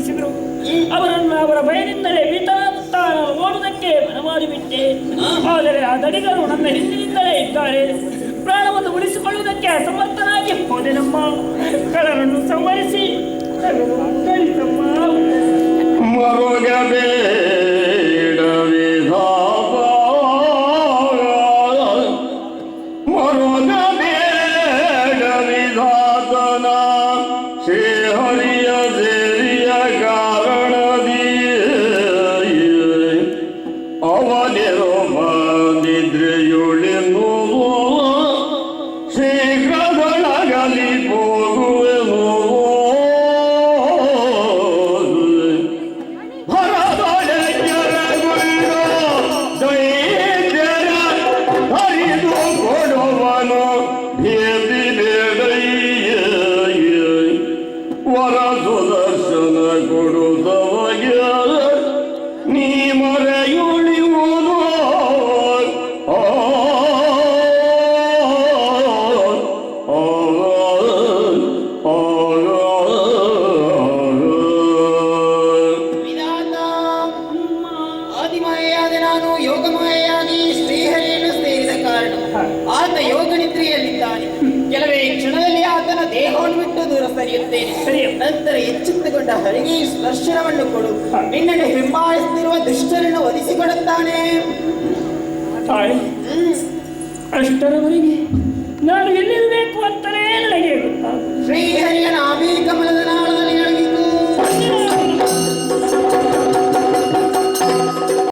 ಪ್ರಾರಂಭಿಸಿದರು. ಅವರನ್ನು ಅವರ ಭಯದಿಂದಲೇ ಭೀತನಾಗುತ್ತಾ ಓಡುವುದಕ್ಕೆ ಮನಮಾಡಿಬಿಟ್ಟೆ. ಆದರೆ ಆ ದಡಿಗರು ನನ್ನ ಹಿಂದಿನಿಂದಲೇ ಇದ್ದಾರೆ. ಪ್ರಾಣವನ್ನು ಉಳಿಸಿಕೊಳ್ಳುವುದಕ್ಕೆ ಅಸಮರ್ಥನಾಗಿ ಹೋದೆ. ನಮ್ಮ ಕಳರನ್ನು ಸಂವರಿಸಿ ಕಳಿಸಮ್ಮ. ಆತ ಯೋಗ ನಿದ್ರೆಯಲ್ಲಿದ್ದಾನೆ. ಕೆಲವೇ ಕ್ಷಣದಲ್ಲಿ ಆತನ ದೇಹವನ್ನು ಬಿಟ್ಟು ದೂರ ಸರಿಯುತ್ತೇನೆ. ನಂತರ ಎಚ್ಚೆತ್ತುಕೊಂಡ ಹರಿಗೆ ದರ್ಶನವನ್ನು ಕೊಡು. ನಿನ್ನನ್ನು ಹಿಂಬಾಲಿಸುತ್ತಿರುವ ದುಷ್ಟರನ್ನು ಒಲಿಸಿಕೊಡುತ್ತಾನೆ. ಅಷ್ಟರವರೆಗೆ ನಾನು ಎಲ್ಲಿರಬೇಕು ಅಂತಲೇ